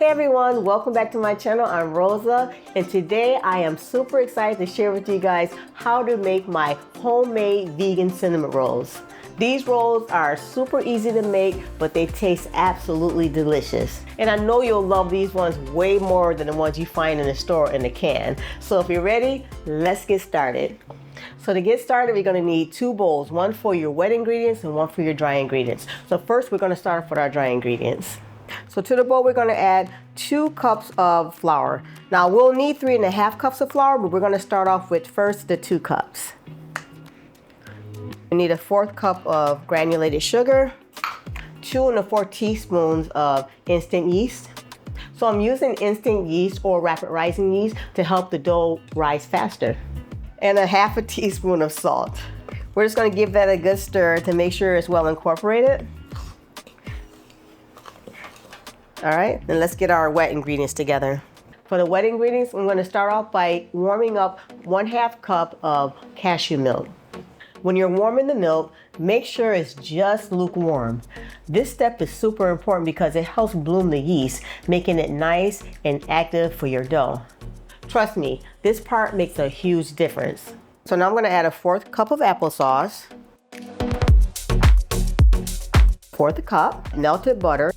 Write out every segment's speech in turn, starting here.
Hey everyone, welcome back to my channel. I'm Rosa, and today I am super excited to share with you guys how to make my homemade vegan cinnamon rolls. These rolls are super easy to make, but they taste absolutely delicious. And I know you'll love these ones way more than the ones you find in the store in a can. So if you're ready, let's get started. So to get started, we're going to need two bowls, one for your wet ingredients and one for your dry ingredients. So first we're going to start off with our dry ingredients. So to the bowl, we're going to add 2 cups of flour. Now we'll need 3.5 cups of flour, but we're going to start off with first the 2 cups. We need a 1/4 cup of granulated sugar, 2 1/4 teaspoons of instant yeast. So I'm using instant yeast or rapid rising yeast to help the dough rise faster. And a 1/2 teaspoon of salt. We're just going to give that a good stir to make sure it's well incorporated. All right, then let's get our wet ingredients together. For the wet ingredients, I'm going to start off by warming up 1/2 cup of cashew milk. When you're warming the milk, make sure it's just lukewarm. This step is super important because it helps bloom the yeast, making it nice and active for your dough. Trust me, this part makes a huge difference. So now I'm going to add a 1/4 cup of applesauce, 1/4 cup melted butter.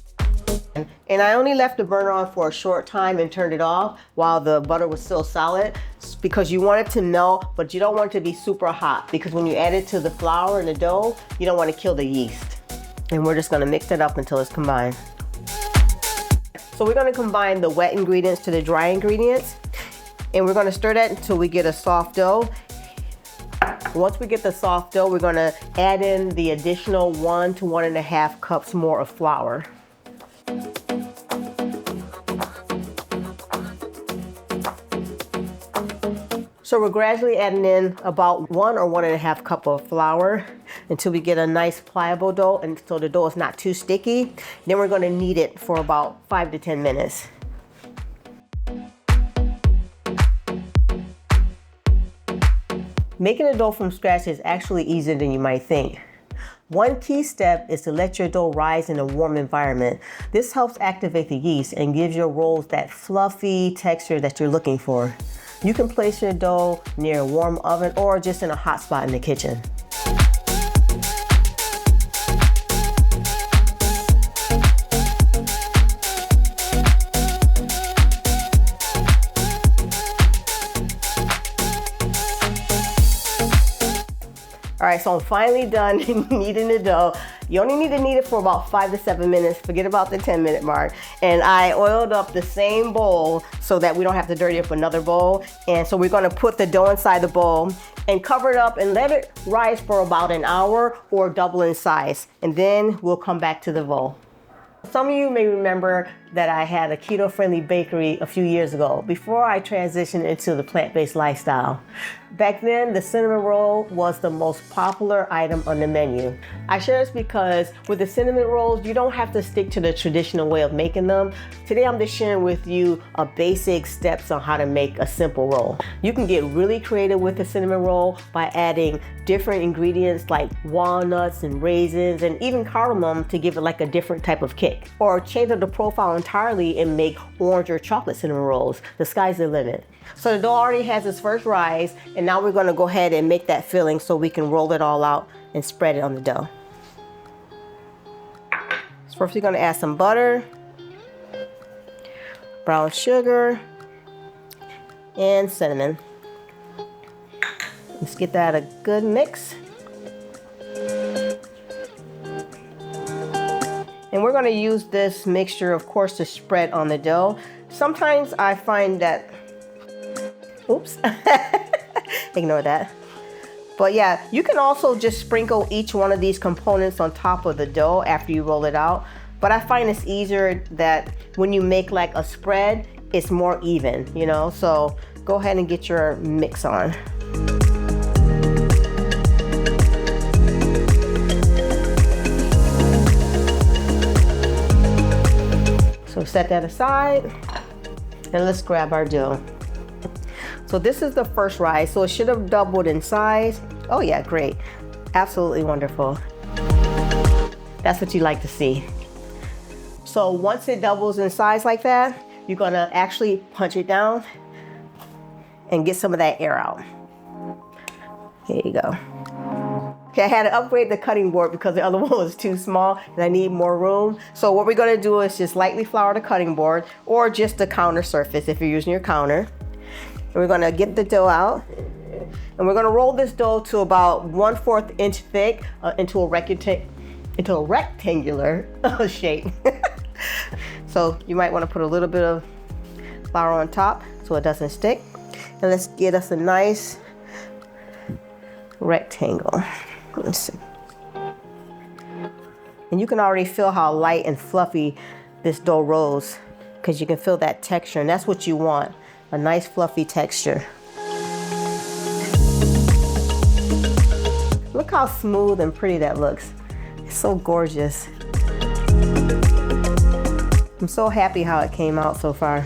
And I only left the burner on for a short time and turned it off while the butter was still solid because you want it to melt, but you don't want it to be super hot because when you add it to the flour and the dough, you don't want to kill the yeast. And we're just going to mix it up until it's combined. So we're going to combine the wet ingredients to the dry ingredients, and we're going to stir that until we get a soft dough. Once we get the soft dough, we're going to add in the additional 1 to 1.5 cups more of flour. So we're gradually adding in about 1 or 1.5 cup of flour until we get a nice pliable dough, and so the dough is not too sticky. Then we're going to knead it for about 5 to 10 minutes. Making a dough from scratch is actually easier than you might think. One key step is to let your dough rise in a warm environment. This helps activate the yeast and gives your rolls that fluffy texture that you're looking for. You can place your dough near a warm oven or just in a hot spot in the kitchen. All right, so I'm finally done kneading the dough. You only need to knead it for about 5 to 7 minutes. Forget about the 10-minute mark. And I oiled up the same bowl so that we don't have to dirty up another bowl. And so we're gonna put the dough inside the bowl and cover it up and let it rise for about an hour or double in size. And then we'll come back to the bowl. Some of you may remember that I had a keto-friendly bakery a few years ago before I transitioned into the plant-based lifestyle. Back then, the cinnamon roll was the most popular item on the menu. I share this because with the cinnamon rolls, you don't have to stick to the traditional way of making them. Today, I'm just sharing with you a basic steps on how to make a simple roll. You can get really creative with the cinnamon roll by adding different ingredients like walnuts and raisins and even cardamom to give it like a different type of kick. Or change up the profile entirely and make orange or chocolate cinnamon rolls. The sky's the limit. So the dough already has its first rise, and now we're going to go ahead and make that filling so we can roll it all out and spread it on the dough. So first we're going to add some butter, brown sugar, and cinnamon. Let's get that a good mix. And we're going to use this mixture, of course, to spread on the dough. Sometimes I find that, oops, ignore that. But yeah, you can also just sprinkle each one of these components on top of the dough after you roll it out. But I find it's easier that when you make like a spread, it's more even, you know? So go ahead and get your mix on. So set that aside and let's grab our dough. So this is the first rise, so it should have doubled in size. Oh yeah, great. Absolutely wonderful. That's what you like to see. So once it doubles in size like that, you're gonna actually punch it down and get some of that air out. Here you go. Okay, I had to upgrade the cutting board because the other one was too small and I need more room. So what we're gonna do is just lightly flour the cutting board or just the counter surface if you're using your counter. And we're gonna get the dough out. And we're gonna roll this dough to about 1/4 inch thick into a rectangular shape. So you might wanna put a little bit of flour on top so it doesn't stick. And let's get us a nice rectangle. Let's see. And you can already feel how light and fluffy this dough rolls because you can feel that texture, and that's what you want, a nice fluffy texture. Look how smooth and pretty that looks. It's so gorgeous. I'm so happy how it came out so far.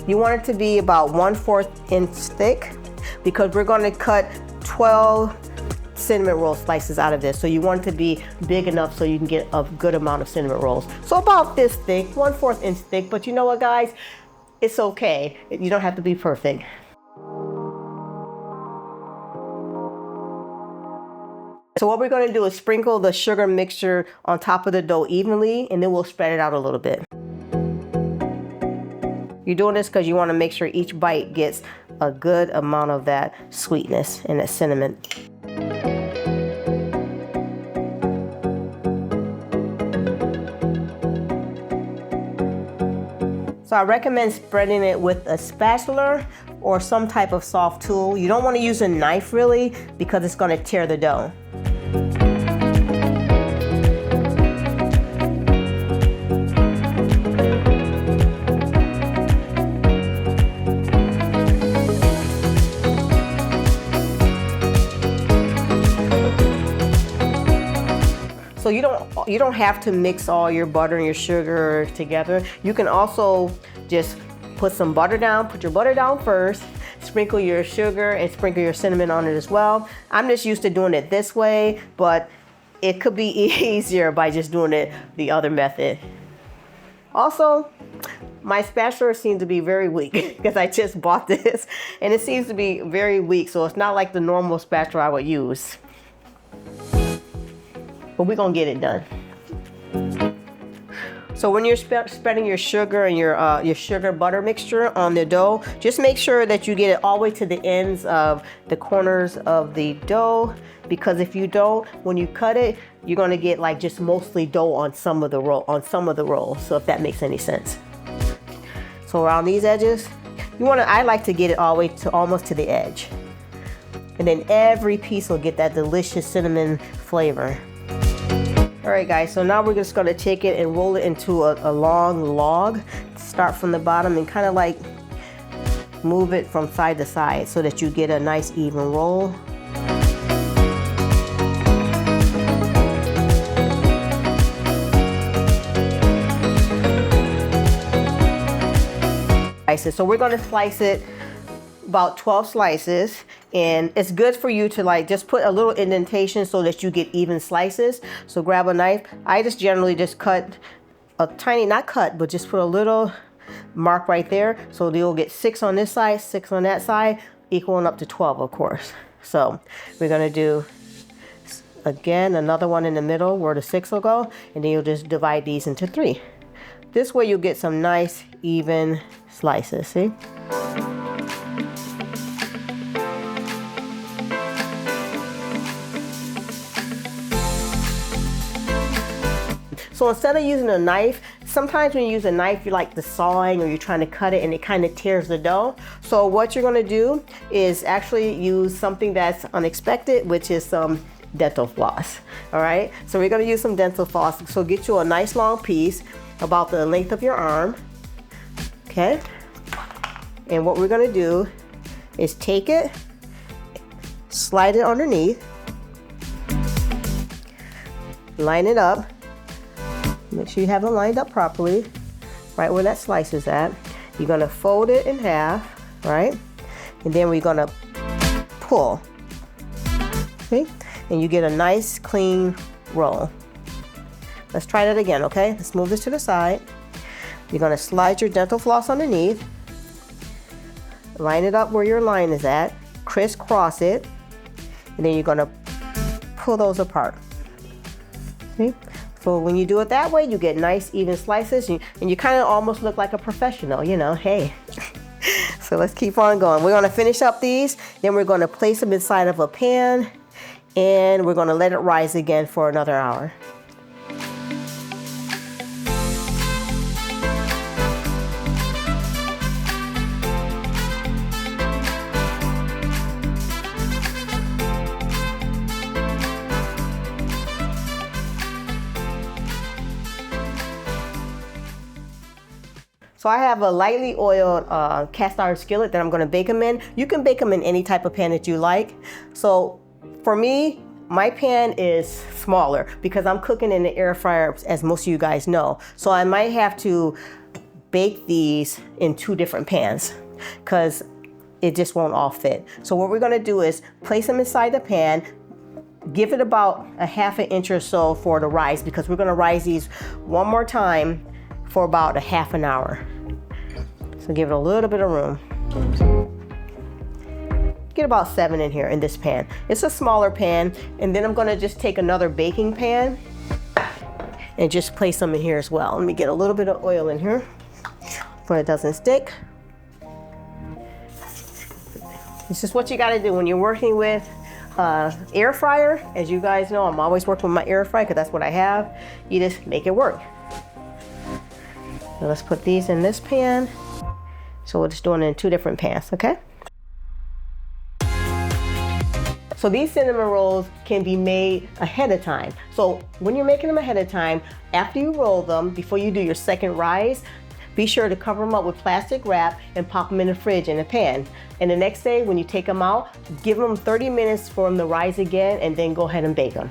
You want it to be about 1/4 inch thick because we're going to cut 12 cinnamon roll slices out of this. So you want it to be big enough so you can get a good amount of cinnamon rolls. So about this thick, 1/4 inch thick, but you know what guys? It's okay. You don't have to be perfect. So what we're going to do is sprinkle the sugar mixture on top of the dough evenly, and then we'll spread it out a little bit. You're doing this because you want to make sure each bite gets a good amount of that sweetness and that cinnamon. So I recommend spreading it with a spatula or some type of soft tool. You don't want to use a knife really because it's going to tear the dough. So you don't have to mix all your butter and your sugar together. You can also just put some butter down, put your butter down first, sprinkle your sugar and sprinkle your cinnamon on it as well. I'm just used to doing it this way, but it could be easier by just doing it the other method. Also, my spatula seems to be very weak because I just bought this and it seems to be very weak, so it's not like the normal spatula I would use. But we're gonna get it done. So when you're spreading your sugar and your sugar butter mixture on the dough, just make sure that you get it all the way to the ends of the corners of the dough, because if you don't, when you cut it, you're gonna get like just mostly dough on some of the rolls. So if that makes any sense. So around these edges, I like to get it all the way to almost to the edge, and then every piece will get that delicious cinnamon flavor. All right guys, so now we're just gonna take it and roll it into a long log. Start from the bottom and kind of like move it from side to side so that you get a nice even roll. So we're gonna slice it about 12 slices, and it's good for you to like just put a little indentation so that you get even slices. So grab a knife. I just generally just cut a tiny, not cut, but just put a little mark right there. So you'll get 6 on this side, 6 on that side, equaling up to 12, of course. So we're gonna do, again, another one in the middle where the 6 will go, and then you'll just divide these into 3. This way you'll get some nice, even slices, see? So instead of using a knife, sometimes when you use a knife, you like the sawing or you're trying to cut it and it kind of tears the dough. So what you're gonna do is actually use something that's unexpected, which is some dental floss, all right? So we're gonna use some dental floss. So get you a nice long piece, about the length of your arm, okay? And what we're gonna do is take it, slide it underneath, line it up. Make sure you have it lined up properly, right where that slice is at. You're gonna fold it in half, right? And then we're gonna pull, okay? And you get a nice clean roll. Let's try that again, okay? Let's move this to the side. You're gonna slide your dental floss underneath, line it up where your line is at, crisscross it, and then you're gonna pull those apart. Okay? So when you do it that way, you get nice even slices, and you kind of almost look like a professional, you know, hey. So let's keep on going. We're gonna finish up these, then we're gonna place them inside of a pan, and we're gonna let it rise again for another hour. So I have a lightly oiled cast iron skillet that I'm gonna bake them in. You can bake them in any type of pan that you like. So for me, my pan is smaller because I'm cooking in the air fryer, as most of you guys know. So I might have to bake these in 2 different pans because it just won't all fit. So what we're gonna do is place them inside the pan, give it about a ½ inch or so for the rise, because we're gonna rise these one more time for about a ½ an hour. So give it a little bit of room. Get about 7 in here in this pan. It's a smaller pan, and then I'm gonna just take another baking pan and just place them in here as well. Let me get a little bit of oil in here so it doesn't stick. This is what you gotta do when you're working with air fryer. As you guys know, I'm always working with my air fryer because that's what I have. You just make it work. So let's put these in this pan. So we're just doing it in 2 different pans, okay? So these cinnamon rolls can be made ahead of time. So when you're making them ahead of time, after you roll them, before you do your second rise, be sure to cover them up with plastic wrap and pop them in the fridge in a pan. And the next day, when you take them out, give them 30 minutes for them to rise again, and then go ahead and bake them.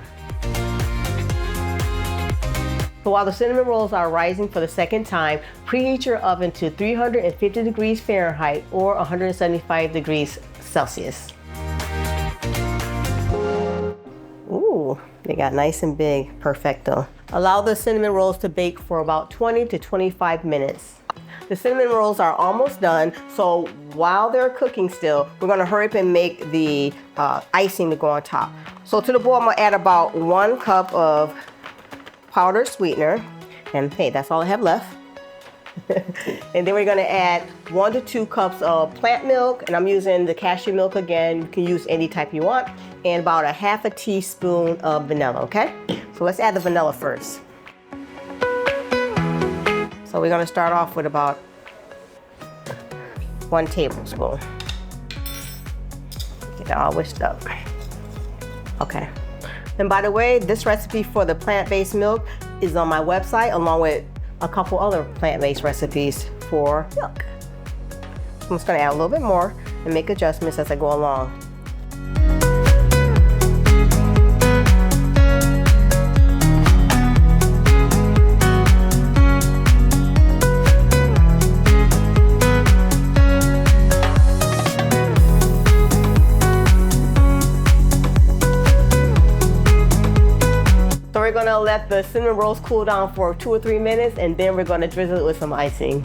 So while the cinnamon rolls are rising for the second time, preheat your oven to 350 degrees Fahrenheit or 175 degrees Celsius. Ooh, they got nice and big, perfecto. Allow the cinnamon rolls to bake for about 20 to 25 minutes. The cinnamon rolls are almost done, so while they're cooking still, we're gonna hurry up and make the icing to go on top. So to the bowl, I'm gonna add about 1 cup of powdered sweetener, and hey, that's all I have left. And then we're gonna add 1 to 2 cups of plant milk, and I'm using the cashew milk again. You can use any type you want, and about a ½ teaspoon of vanilla, okay? So let's add the vanilla first. So we're gonna start off with about 1 tablespoon. Get it all whisked up. Okay. And by the way, this recipe for the plant-based milk is on my website, along with a couple other plant-based recipes for milk. I'm just gonna add a little bit more and make adjustments as I go along. We're gonna let the cinnamon rolls cool down for 2 or 3 minutes, and then we're gonna drizzle it with some icing.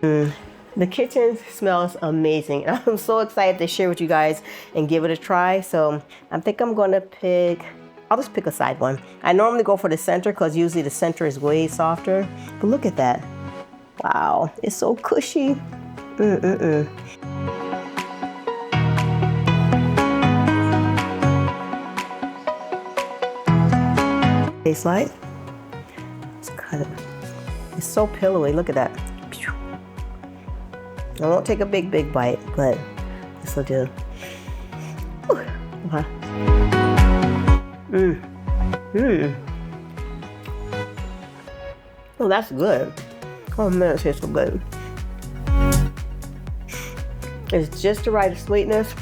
The kitchen smells amazing. I'm so excited to share with you guys and give it a try. So I think I'm gonna I'll just pick a side one. I normally go for the center because usually the center is way softer, but look at that. Wow, it's so cushy. Tastes like? Let's cut it. It's so pillowy, look at that. I won't take a big bite, but this will do. Okay. Oh, that's good. Oh man, it tastes so good. It's just the right sweetness.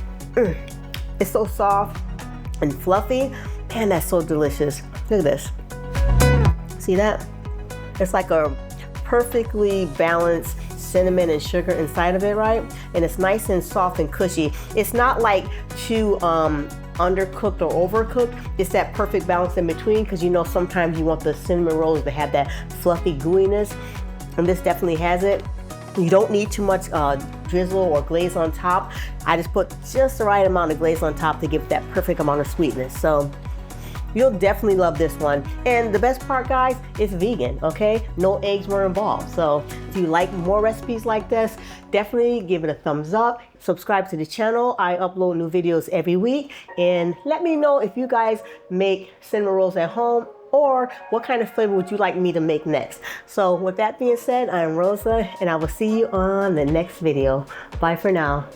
It's so soft. and fluffy. Man, that's so delicious. Look at this. See that? It's like a perfectly balanced cinnamon and sugar inside of it, right? And it's nice and soft and cushy. It's not like too undercooked or overcooked. It's that perfect balance in between, because you know sometimes you want the cinnamon rolls to have that fluffy gooiness, and this definitely has it. You don't need too much drizzle or glaze on top. I just put just the right amount of glaze on top to give that perfect amount of sweetness. So you'll definitely love this one. And the best part, guys, it's vegan, okay? No eggs were involved. So if you like more recipes like this, definitely give it a thumbs up. Subscribe to the channel. I upload new videos every week. And let me know if you guys make cinnamon rolls at home, or what kind of flavor would you like me to make next. So with that being said, I'm Rosa, and I will see you on the next video. Bye for now.